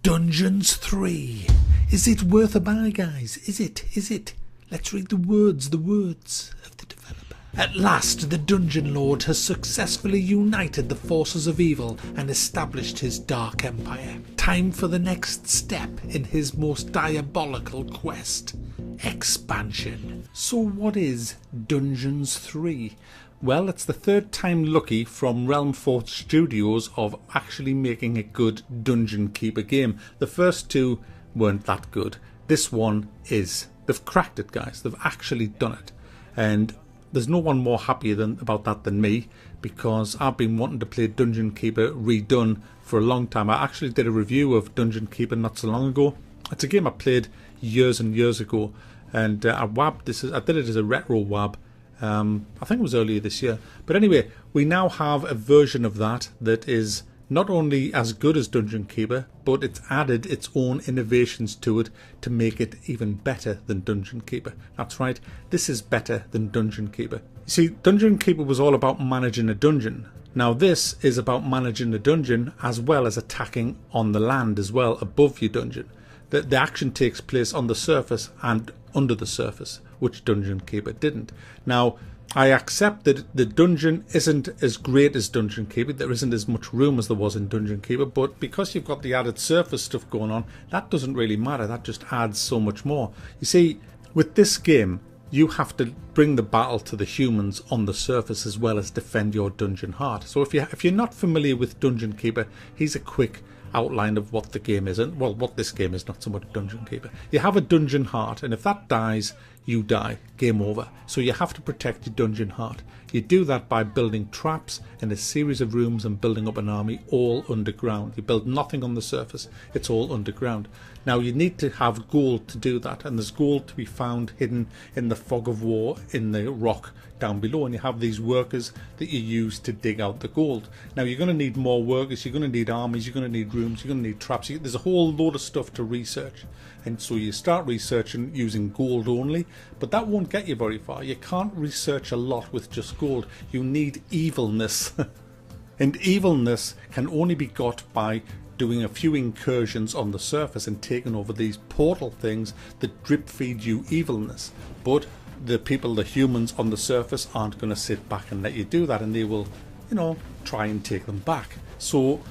Dungeons 3. Is it worth a buy, guys? Is it? Let's read the words of the developer. At last, the Dungeon Lord has successfully united the forces of evil and established his dark empire. Time for the next step in his most diabolical quest. Expansion. So what is Dungeons 3? Well, it's the third time lucky from Realm Forge Studios of actually making a good Dungeon Keeper game. The first two weren't that good. This one is. They've cracked it, guys. They've actually done it. And there's no one more happy about that than me, because I've been wanting to play Dungeon Keeper redone for a long time. I actually did a review of Dungeon Keeper not so long ago. It's a game I played years and years ago, and I did it as a retro WAB. I think it was earlier this year. But anyway, we now have a version of that is not only as good as Dungeon Keeper, but it's added its own innovations to it to make it even better than Dungeon Keeper. That's right, this is better than Dungeon Keeper. You see, Dungeon Keeper was all about managing a dungeon. Now this is about managing a dungeon as well as attacking on the land as well, above your dungeon. The action takes place on the surface and under the surface, which Dungeon Keeper didn't. Now, I accept that the dungeon isn't as great as Dungeon Keeper. There isn't as much room as there was in Dungeon Keeper, but because you've got the added surface stuff going on, that doesn't really matter. That just adds so much more. You see, with this game, you have to bring the battle to the humans on the surface as well as defend your dungeon heart. So if you're not familiar with Dungeon Keeper, here's a quick outline of what the game is, and well, what this game is, not so much Dungeon Keeper. You have a dungeon heart, and if that dies, you die. Game over. So you have to protect your dungeon heart. You do that by building traps in a series of rooms and building up an army all underground. You build nothing on the surface. It's all underground. Now you need to have gold to do that, and there's gold to be found hidden in the fog of war in the rock down below, and you have these workers that you use to dig out the gold. Now you're going to need more workers, you're going to need armies, you're going to need rooms, you're going to need traps. There's a whole load of stuff to research, and so you start researching using gold only, but that won't get you very far. You can't research a lot with just gold. You need evilness and evilness can only be got by doing a few incursions on the surface and taking over these portal things that drip feed you evilness. But the humans on the surface aren't going to sit back and let you do that, and they will, try and take them back. So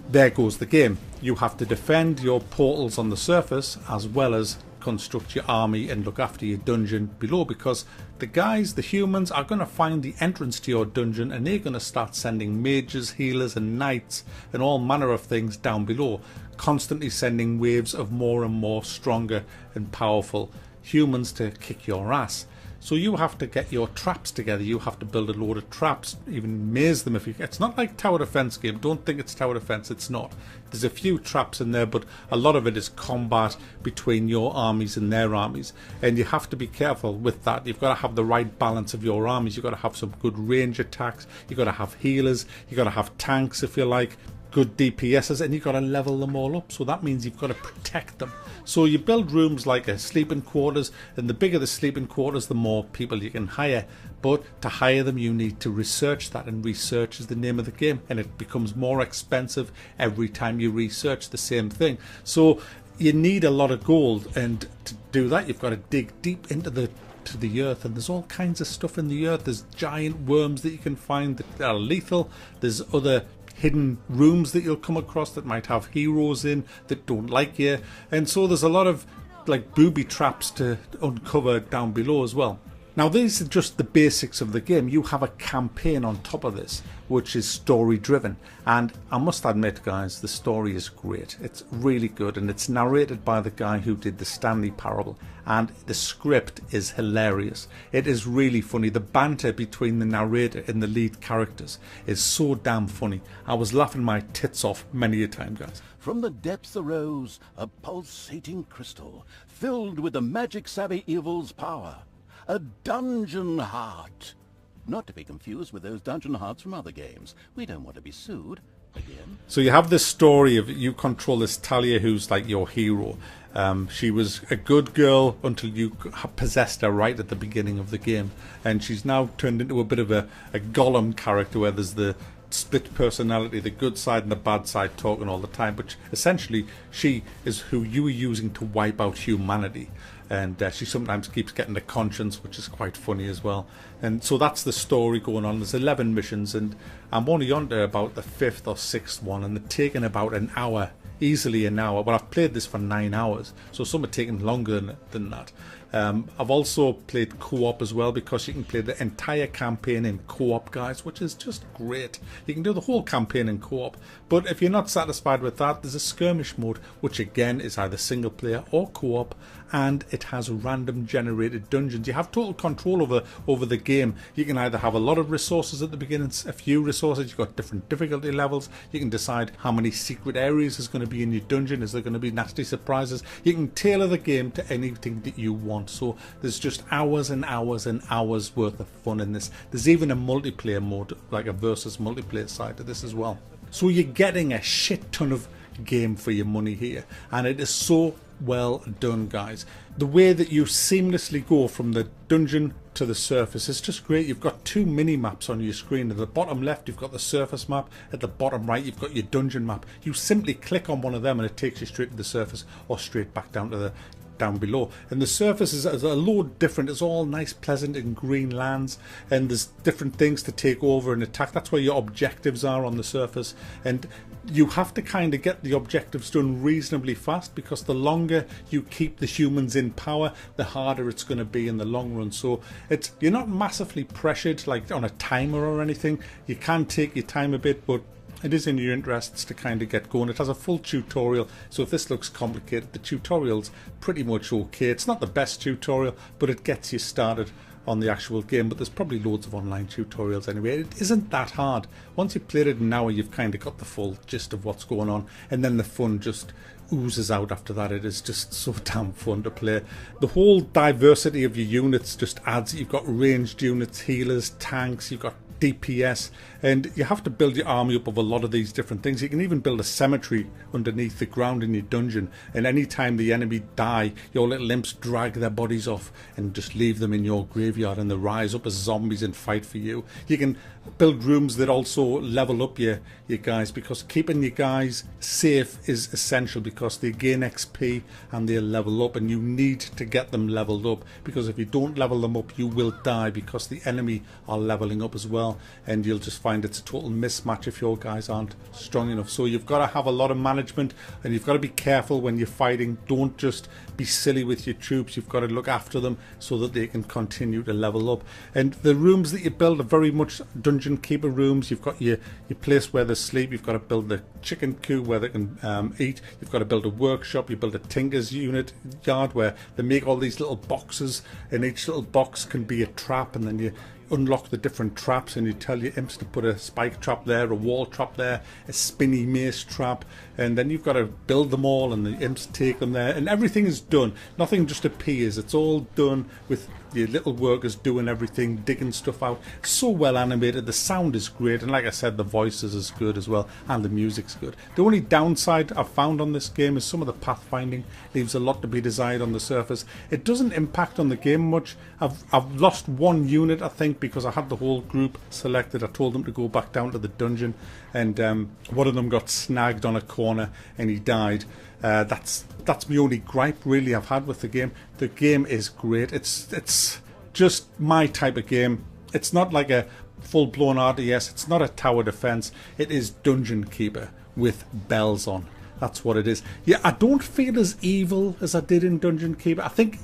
there goes the game. You have to defend your portals on the surface as well as construct your army and look after your dungeon below, because the humans are going to find the entrance to your dungeon, and they're going to start sending mages, healers and knights and all manner of things down below, constantly sending waves of more and more stronger and powerful humans to kick your ass. So you have to get your traps together. You have to build a load of traps, even maze them if you. It's not like tower defense game. Don't think it's tower defense. It's not. There's a few traps in there, but a lot of it is combat between your armies and their armies, and you have to be careful with that. You've got to have the right balance of your armies. You've got to have some good range attacks. You've got to have healers. You've got to have tanks if you like, good DPSs, and you've got to level them all up. So that means you've got to protect them. So you build rooms like a sleeping quarters, and the bigger the sleeping quarters, the more people you can hire. But to hire them, you need to research that, and research is the name of the game, and it becomes more expensive every time you research the same thing. So you need a lot of gold, and to do that, you've got to dig deep into the earth, and there's all kinds of stuff in the earth. There's giant worms that you can find that are lethal. There's other hidden rooms that you'll come across that might have heroes in that don't like you, and so there's a lot of like booby traps to uncover down below as well. Now these are just the basics of the game. You have a campaign on top of this, which is story driven, and I must admit, guys, the story is great. It's really good, and it's narrated by the guy who did the Stanley Parable, and the script is hilarious. It is really funny. The banter between the narrator and the lead characters is so damn funny. I was laughing my tits off many a time, guys. From the depths arose a pulsating crystal filled with the magic-savvy evil's power. A dungeon heart. Not to be confused with those dungeon hearts from other games. We don't want to be sued again. So you have this story of you control this Talia, who's like your hero. She was a good girl until you possessed her right at the beginning of the game, and she's now turned into a bit of a Gollum character, where there's the split personality, the good side and the bad side talking all the time, but essentially she is who you are using to wipe out humanity. And she sometimes keeps getting the conscience, which is quite funny as well. And so that's the story going on. There's 11 missions, and I'm only on to about the 5th or 6th one, and they're taking about an hour, easily an hour. But I've played this for 9 hours, so some are taking longer than that. I've also played co-op as well, because you can play the entire campaign in co-op, guys, which is just great. You can do the whole campaign in co-op, but if you're not satisfied with that, there's a skirmish mode, which again is either single player or co-op, and it has random generated dungeons. You have total control over the game. You can either have a lot of resources at the beginning, a few resources, you've got different difficulty levels, you can decide how many secret areas is going to be in your dungeon, is there going to be nasty surprises. You can tailor the game to anything that you want. So there's just hours and hours and hours worth of fun in this. There's even a multiplayer mode, like a versus multiplayer side to this as well. So you're getting a shit ton of game for your money here, and it is so well done, guys. The way that you seamlessly go from the dungeon to the surface is just great. You've got 2 mini maps on your screen. At the bottom left you've got the surface map, at the bottom right you've got your dungeon map. You simply click on one of them and it takes you straight to the surface, or straight back down to the down below. And the surface is a load different. It's all nice, pleasant and green lands, and there's different things to take over and attack. That's where your objectives are on the surface, and you have to kind of get the objectives done reasonably fast, because the longer you keep the humans in power, the harder it's going to be in the long run. So you're not massively pressured like on a timer or anything. You can take your time a bit, but it is in your interests to kind of get going. It has a full tutorial, so if this looks complicated, the tutorial's pretty much okay. It's not the best tutorial, but it gets you started on the actual game. But there's probably loads of online tutorials anyway. It isn't that hard. Once you've played it an hour, you've kind of got the full gist of what's going on, and then the fun just oozes out after that. It is just so damn fun to play. The whole diversity of your units just adds. You've got ranged units, healers, tanks, you've got DPS, and you have to build your army up of a lot of these different things. You can even build a cemetery underneath the ground in your dungeon, and anytime the enemy die, your little imps drag their bodies off and just leave them in your graveyard, and they rise up as zombies and fight for you. You can build rooms that also level up your guys, because keeping your guys safe is essential, because they gain XP and they level up, and you need to get them leveled up, because if you don't level them up you will die, because the enemy are leveling up as well, and you'll just find it's a total mismatch if your guys aren't strong enough. So you've got to have a lot of management, and you've got to be careful when you're fighting. Don't just be silly with your troops. You've got to look after them so that they can continue to level up. And the rooms that you build are very much dungeon keeper rooms. You've got your place where they sleep. You've got to build the chicken coop where they can eat. You've got to build a workshop. You build a tinker's yard where they make all these little boxes, and each little box can be a trap, and then you unlock the different traps, and you tell your imps to put a spike trap there, a wall trap there, a spinny mace trap, and then you've got to build them all, and the imps take them there, and everything is done. Nothing just appears. It's all done with your little workers doing everything, digging stuff out. It's so well animated. The sound is great, and like I said, the voices is good as well, and the music's good. The only downside I've found on this game is some of the pathfinding leaves a lot to be desired on the surface. It doesn't impact on the game much. I've lost one unit, I think, because I had the whole group selected. I told them to go back down to the dungeon, and one of them got snagged on a corner and he died. That's my only gripe really I've had with the game. The game is great. It's just my type of game. It's not like a full-blown RTS. It's not a tower defense. It is Dungeon Keeper with bells on. That's what it is. Yeah, I don't feel as evil as I did in Dungeon Keeper. I think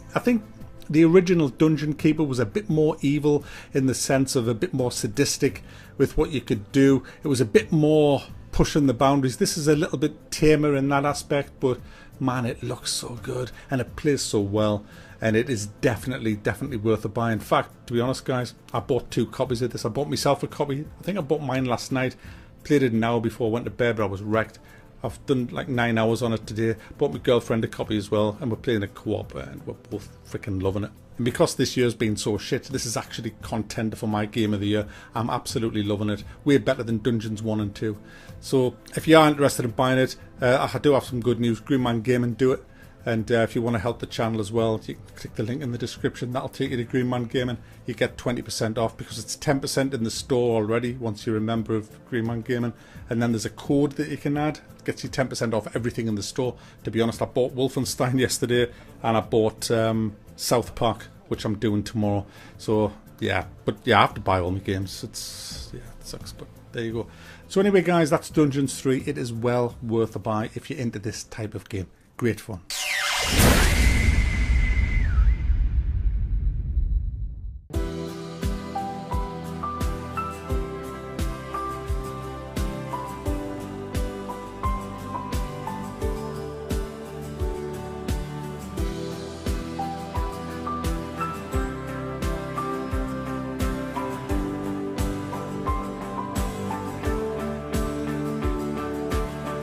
the original Dungeon Keeper was a bit more evil, in the sense of a bit more sadistic with what you could do. It was a bit more pushing the boundaries. This is a little bit tamer in that aspect, but man, it looks so good and it plays so well, and it is definitely worth a buy. In fact, to be honest guys, I bought 2 copies of this. I bought myself a copy. I think I bought mine last night, played it an hour before I went to bed, but I was wrecked. I've done like 9 hours on it today. Bought my girlfriend a copy as well, and we're playing a co-op, and we're both freaking loving it. And because this year's been so shit, this is actually contender for my game of the year. I'm absolutely loving it. Way better than Dungeons 1 and 2. So if you are interested in buying it, I do have some good news. Green Man Gaming do it. And if you want to help the channel as well, you can click the link in the description. That'll take you to Green Man Gaming. You get 20% off because it's 10% in the store already once you're a member of Green Man Gaming. And then there's a code that you can add. It gets you 10% off everything in the store. To be honest, I bought Wolfenstein yesterday and I bought South Park, which I'm doing tomorrow. So yeah, but yeah, I have to buy all my games. It sucks, but there you go. So anyway, guys, that's Dungeons 3. It is well worth a buy if you're into this type of game. Great fun.